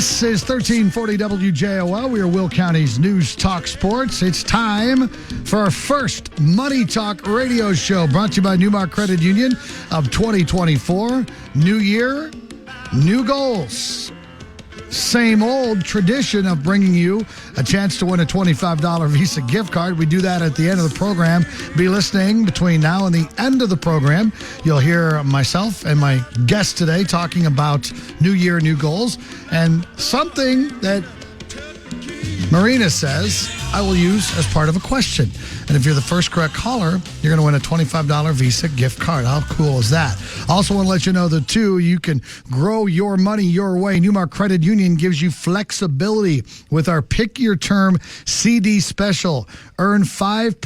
This is 1340 WJOL. We are Will County's News Talk Sports. It's time for our first Money Talk radio show brought to you by NuMark Credit Union of 2024. New year, new goals. Same old tradition of bringing you a chance to win a $25 Visa gift card. We do that at the end of the program. Be listening between now and the end of the program. You'll hear myself and my guest today talking about New Year, new goals, and something that Marina says I will use as part of a question. And if you're the first correct caller, you're going to win a $25 Visa gift card. How cool is that? Also want to let you know that, too, you can grow your money your way. NuMark Credit Union gives you flexibility with our Pick Your Term CD special. Earn 5%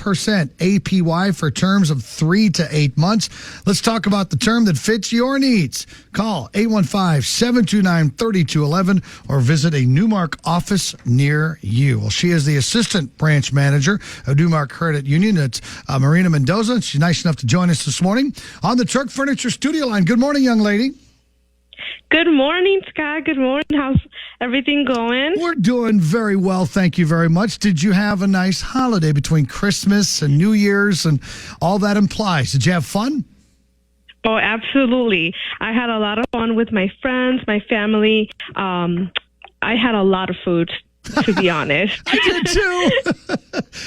APY for terms of 3 to 8 months. Let's talk about the term that fits your needs. Call 815-729-3211 or visit a NuMark office near you. Well, she is the assistant branch manager of NuMark Credit Union. It's Marina Mendoza. She's nice enough to join us this morning on the Truck Furniture Studio line. Good morning, young lady. Good morning, Scott. Good morning. How's everything going? We're doing very well. Thank you very much. Did you have a nice holiday between Christmas and New Year's and all that implies? Did you have fun? Oh, absolutely. I had a lot of fun with my friends, my family. I had a lot of food, to be honest. I did too.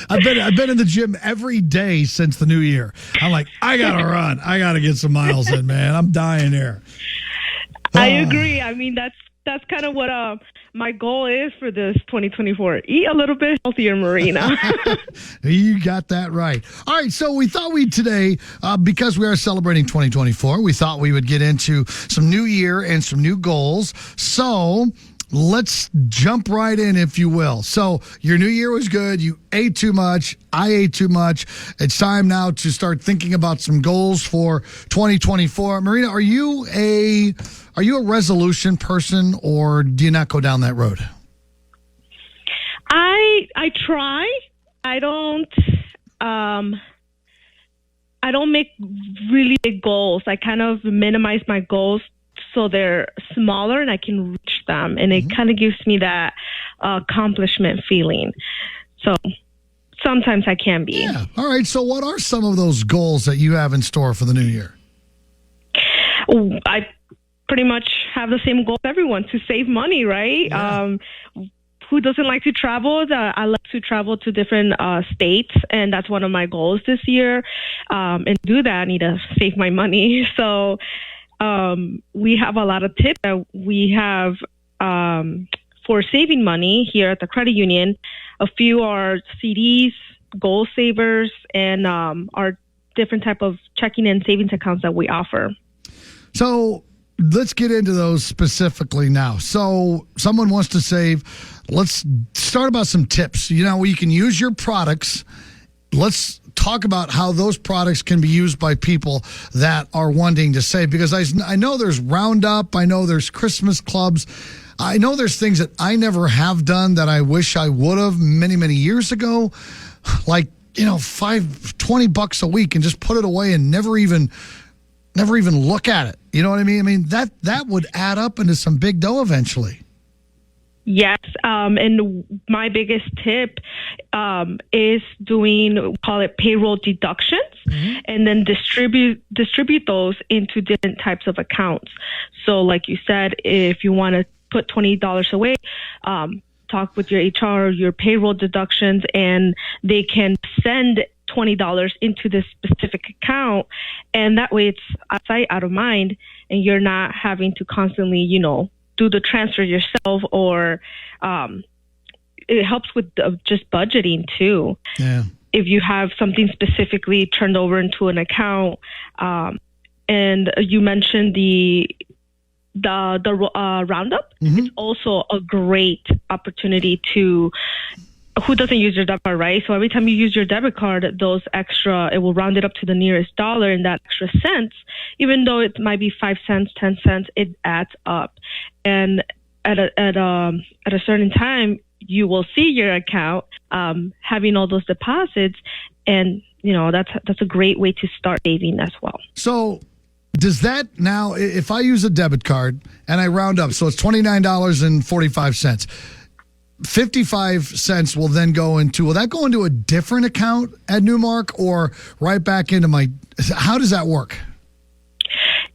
I've been in the gym every day since the new year. I'm like, I gotta run. I gotta get some miles in, man. I'm dying here. I agree. I mean, that's kind of what my goal is for this 2024. Eat a little bit healthier, Marina. You got that right. All right, so we thought we'd today, because we are celebrating 2024, we thought we would get into some new year and some new goals. So let's jump right in, if you will. So your new year was good. You ate too much. I ate too much. It's time now to start thinking about some goals for 2024. Marina, are you a resolution person, or do you not go down that road? I try. I don't make really big goals. I kind of minimize my goals so they're smaller and I can reach them. And it kind of gives me that accomplishment feeling. So sometimes I can be. Yeah. All right. So what are some of those goals that you have in store for the new year? I pretty much have the same goal as everyone, to save money, right? Yeah. Who doesn't like to travel? I like to travel to different states, and that's one of my goals this year. And to do that, I need to save my money. So we have a lot of tips that we have for saving money here at the credit union. A few are CDs, goal savers, and our different type of checking and savings accounts that we offer. So let's get into those specifically now. So someone wants to save. Let's start about some tips. You know, you can use your products. Let's talk about how those products can be used by people that are wanting to save, because I know there's Roundup. I know there's Christmas clubs. I know there's things that I never have done that I wish I would have many, many years ago. Like, $20 a week and just put it away and never even look at it. You know what I mean? I mean, that would add up into some big dough eventually. Yes, and my biggest tip is doing, call it payroll deductions, and then distribute those into different types of accounts. So like you said, if you want to put $20 away, talk with your HR, your payroll deductions, and they can send $20 into this specific account, and that way it's out of sight, out of mind, and you're not having to constantly, do the transfer yourself, or it helps with just budgeting too. Yeah. If you have something specifically turned over into an account, and you mentioned the Roundup, it's also a great opportunity to. Who doesn't use your debit card, right? So every time you use your debit card, it will round it up to the nearest dollar, and that extra cents, even though it might be 5 cents, 10 cents, it adds up. And at a certain time, you will see your account having all those deposits, and that's a great way to start saving as well. So Does that now, if I use a debit card and I round up, so it's $29.45, 55 cents will then will that go into a different account at NuMark or right back into how does that work?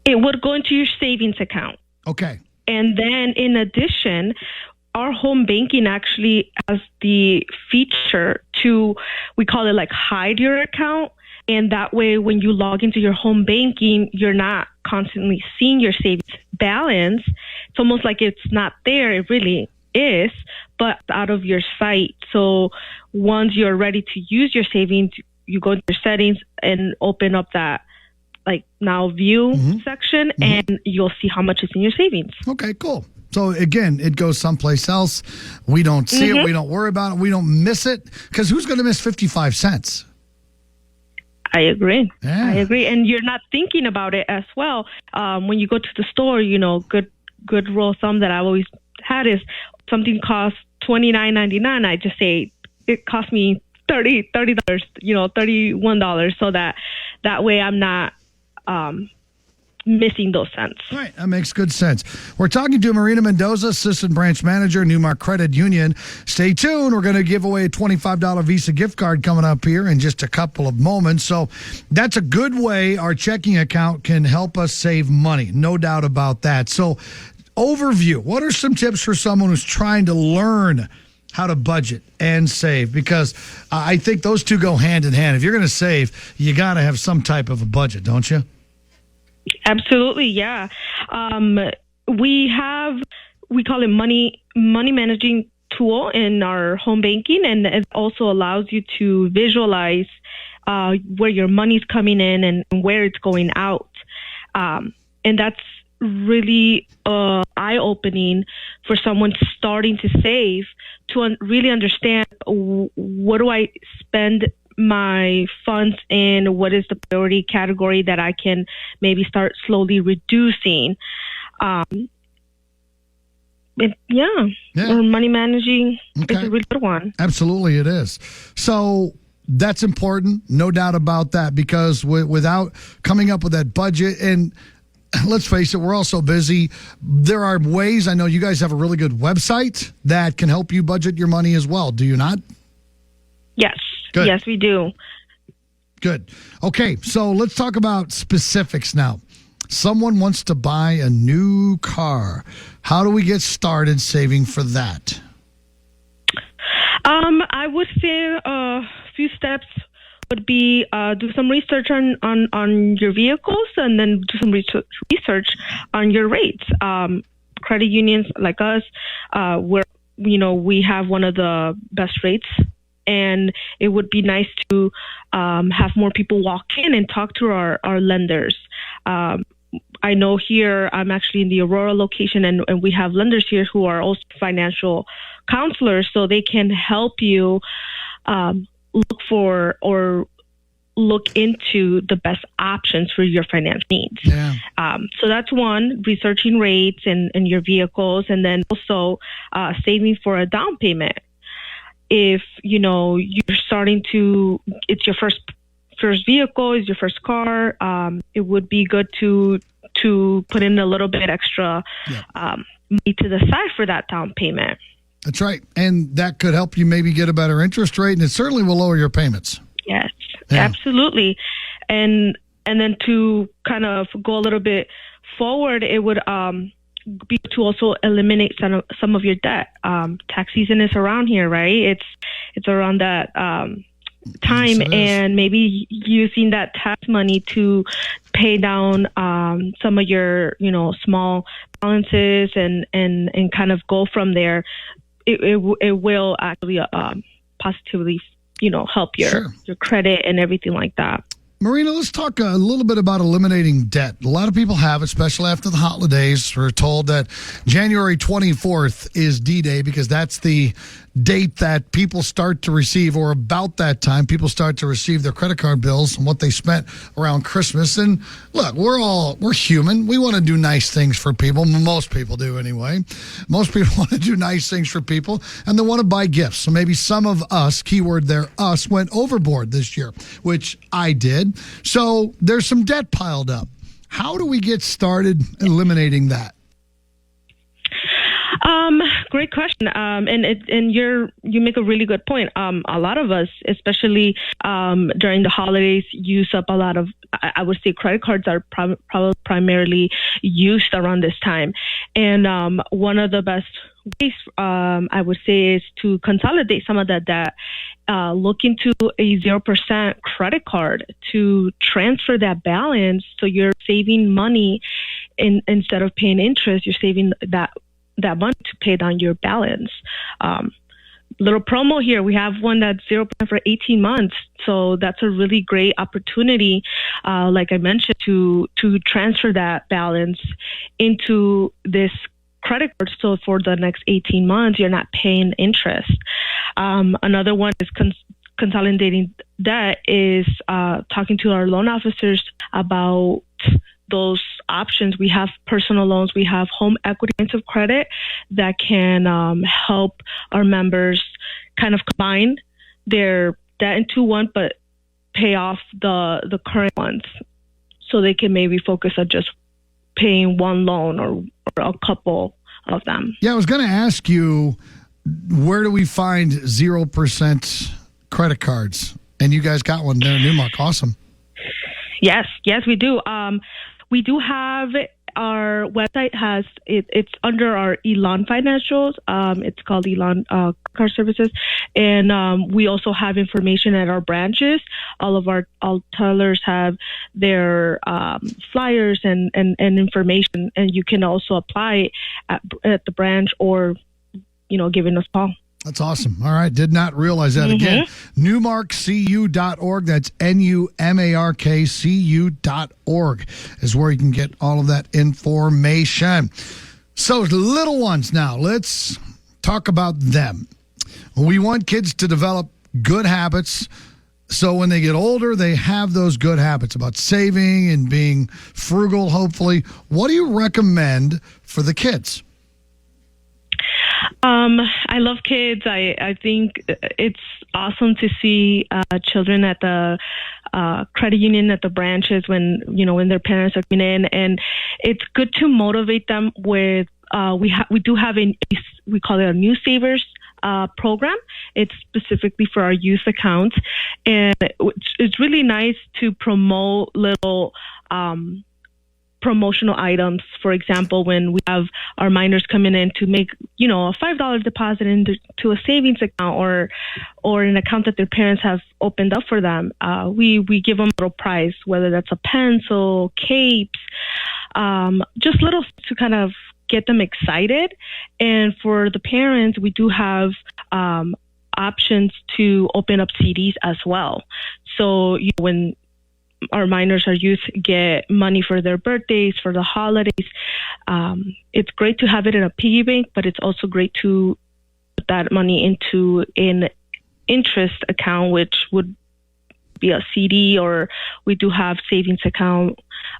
It would go into your savings account. Okay. And then in addition, our home banking actually has the feature we call it like hide your account. And that way, when you log into your home banking, you're not constantly seeing your savings balance. It's almost like it's not there. It really is, but out of your sight. So once you're ready to use your savings, you go to your settings and open up that like now view section, and you'll see how much is in your savings. Okay, cool. So again, it goes someplace else. We don't see it. We don't worry about it. We don't miss it, because who's going to miss 55 cents? I agree. Yeah. I agree. And you're not thinking about it as well. When you go to the store, good rule of thumb that I've always had is something costs $29.99. I just say it cost me $30, $31, so that way I'm not missing those cents. Right. That makes good sense. We're talking to Marina Mendoza, Assistant Branch Manager, NuMark Credit Union. Stay tuned. We're going to give away a $25 Visa gift card coming up here in just a couple of moments. So that's a good way our checking account can help us save money. No doubt about that. So overview, what are some tips for someone who's trying to learn how to budget and save? Because I think those two go hand in hand. If you're going to save, you got to have some type of a budget, don't you? Absolutely, yeah. We call it money managing tool in our home banking, and it also allows you to visualize where your money's coming in and where it's going out. And that's really eye-opening for someone starting to save, to really understand what do I spend my funds in, what is the priority category that I can maybe start slowly reducing. Or money managing is a really good one. Absolutely, it is. So that's important, no doubt about that, because without coming up with that budget, and let's face it, we're all so busy. There are ways. I know you guys have a really good website that can help you budget your money as well. Do you not? Yes. Good. Yes, we do. Good. Okay, so let's talk about specifics now. Someone wants to buy a new car. How do we get started saving for that? I would say a few steps would be do some research on your vehicles, and then do some research on your rates. Credit unions like us, we have one of the best rates, and it would be nice to have more people walk in and talk to our lenders. I know here, I'm actually in the Aurora location, and we have lenders here who are also financial counselors, so they can help you look into the best options for your financial needs. Yeah. So that's one, researching rates and your vehicles, and then also saving for a down payment. If you're starting to, it's your first vehicle, is your first car, it would be good to put in a little bit extra money to the side for that down payment. That's right. And that could help you maybe get a better interest rate, and it certainly will lower your payments. Yes, absolutely. And then to kind of go a little bit forward, it would be to also eliminate some of your debt. Tax season is around here, right? It's around that time, and maybe using that tax money to pay down some of your small balances and kind of go from there. It will actually positively help your credit and everything like that. Marina, let's talk a little bit about eliminating debt. A lot of people have, especially after the holidays. We're told that January 24th is D-Day because that's the date that people start to receive, or about that time, people start to receive their credit card bills and what they spent around Christmas. And look, we're human. We want to do nice things for people. Most people do anyway. Most people want to do nice things for people, and they want to buy gifts. So maybe some of us, keyword there, us, went overboard this year, which I did. So there's some debt piled up. How do we get started eliminating that? Great question. And you make a really good point. A lot of us, especially during the holidays, use up a lot of. I would say credit cards are probably primarily used around this time, and one of the best ways I would say is to consolidate some of that debt. Look into a 0% credit card to transfer that balance, so you're saving money instead of paying interest. You're saving that money to pay down your balance. Little promo here. We have one that's 0% for 18 months. So that's a really great opportunity, like I mentioned, to transfer that balance into this credit card. So for the next 18 months, you're not paying interest. Another one is consolidating debt is talking to our loan officers about those options. We have personal loans, we have home equity lines of credit that can help our members kind of combine their debt into one, but pay off the current ones, so they can maybe focus on just paying one loan or a couple of them. Yeah, I was going to ask you, where do we find 0% credit cards? And you guys got one there in NuMark. Awesome. Yes, we do. We do have our website has it's under our Elon Financials. It's called Elon Card Services, and we also have information at our branches. All of our tellers have their flyers and information, and you can also apply at the branch or giving us a call. That's awesome. All right. Did not realize that. Again, NuMarkCU.org. That's NuMarkCU.org is where you can get all of that information. So little ones now, let's talk about them. We want kids to develop good habits, so when they get older, they have those good habits about saving and being frugal, hopefully. What do you recommend for the kids? I love kids. I think it's awesome to see children at the credit union, at the branches when their parents are coming in, and it's good to motivate them with. We do have we call it a New Savers program. It's specifically for our youth accounts, and it's really nice to promote little. Promotional items. For example, when we have our minors coming in to make, a $5 deposit into a savings account or an account that their parents have opened up for them, we give them a little prize, whether that's a pencil, capes, just little to kind of get them excited. And for the parents, we do have options to open up CDs as well. So when our minors, our youth get money for their birthdays, for the holidays, it's great to have it in a piggy bank, but it's also great to put that money into an interest account, which would be a CD, or we do have savings account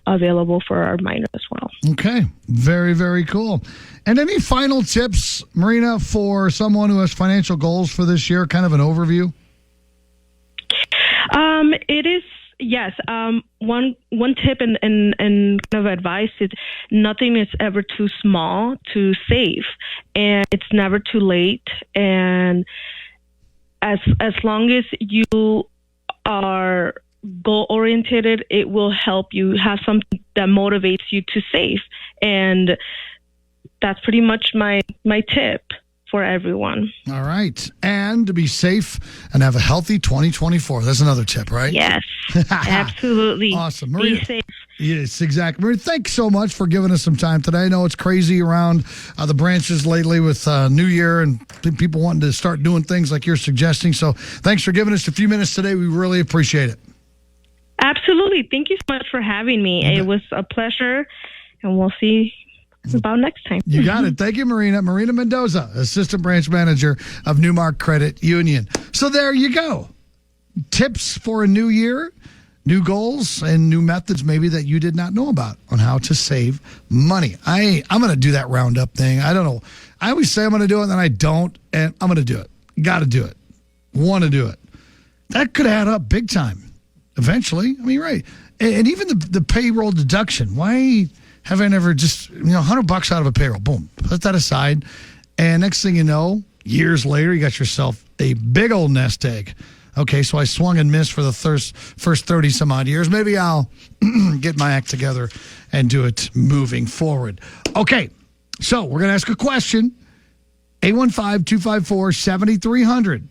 available for our minors as well. Okay. Very, very cool. And any final tips, Marina, for someone who has financial goals for this year, kind of an overview? It is. Yes. One tip and kind of advice is nothing is ever too small to save, and it's never too late. And as long as you are goal oriented, it will help you have something that motivates you to save. And that's pretty much my tip for everyone. All right. And to be safe and have a healthy 2024. That's another tip, right? Yes, absolutely. Awesome. Marina, be safe. Yes, exactly. Marina, thanks so much for giving us some time today. I know it's crazy around the branches lately with New Year and people wanting to start doing things like you're suggesting. So thanks for giving us a few minutes today. We really appreciate it. Absolutely. Thank you so much for having me. It was a pleasure, and we'll see about next time. You got it. Thank you, Marina. Marina Mendoza, Assistant Branch Manager of NuMark Credit Union. So there you go. Tips for a new year, new goals, and new methods maybe that you did not know about on how to save money. I'm going to do that roundup thing. I don't know. I always say I'm going to do it, and then I don't, and I'm going to do it. Got to do it. Want to do it. That could add up big time eventually. I mean, right. And even the payroll deduction. Why have I never just, $100 out of a payroll? Boom, put that aside. And next thing you know, years later, you got yourself a big old nest egg. Okay, so I swung and missed for the first 30 some odd years. Maybe I'll get my act together and do it moving forward. Okay, so we're going to ask a question. 815-254-7300.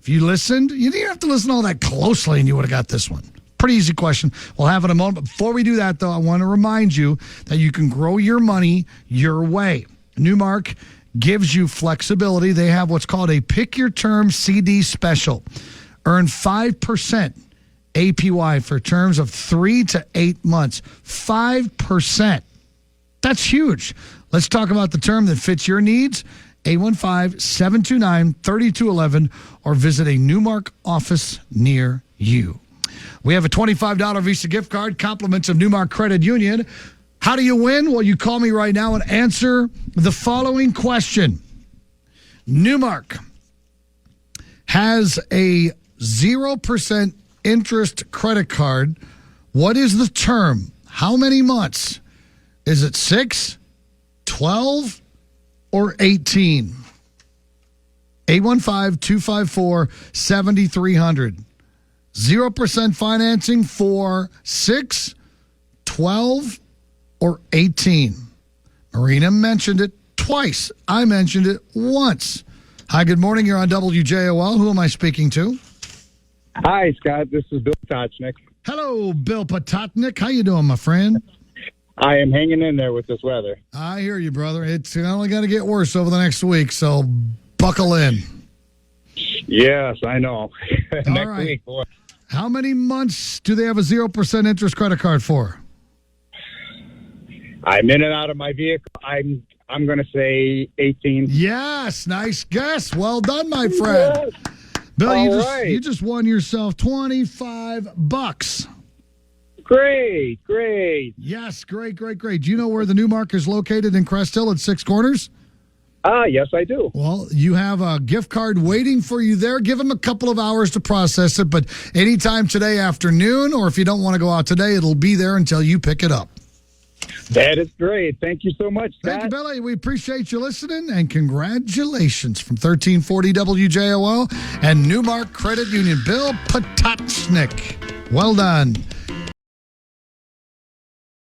If you listened, you didn't have to listen all that closely and you would have got this one. Pretty easy question. We'll have it in a moment. But before we do that, though, I want to remind you that you can grow your money your way. NuMark gives you flexibility. They have what's called a Pick Your Term CD special. Earn 5% APY for terms of 3 to 8 months. 5%. That's huge. Let's talk about the term that fits your needs. 815-729-3211 or visit a NuMark office near you. We have a $25 Visa gift card, compliments of NuMark Credit Union. How do you win? Well, you call me right now and answer the following question. NuMark has a 0% interest credit card. What is the term? How many months? Is it 6, 12, or 18? 815-254-7300. 0% financing for 6, 12, or 18. Marina mentioned it twice. I mentioned it once. Hi, good morning. You're on WJOL. Who am I speaking to? Hi, Scott. This is Bill Potachnik. Hello, Bill Potachnik. How you doing, my friend? I am hanging in there with this weather. I hear you, brother. It's only going to get worse over the next week, so buckle in. Yes, I know. Next right. week, boy. How many months do they have a 0% interest credit card for? I'm in and out of my vehicle. I'm going to say 18. Yes, nice guess. Well done, my friend. Yes. Bill, Right. you just won yourself $25. Great. Yes, great. Do you know where the NuMark is located in Crest Hill at Six Corners? Yes, I do. Well, you have a gift card waiting for you there. Give them a couple of hours to process it, but anytime today afternoon, or if you don't want to go out today, it'll be there until you pick it up. That is great. Thank you so much, Scott. Thank you, Billy. We appreciate you listening, and congratulations from 1340 WJOL and NuMark Credit Union. Bill Potachnik. Well done.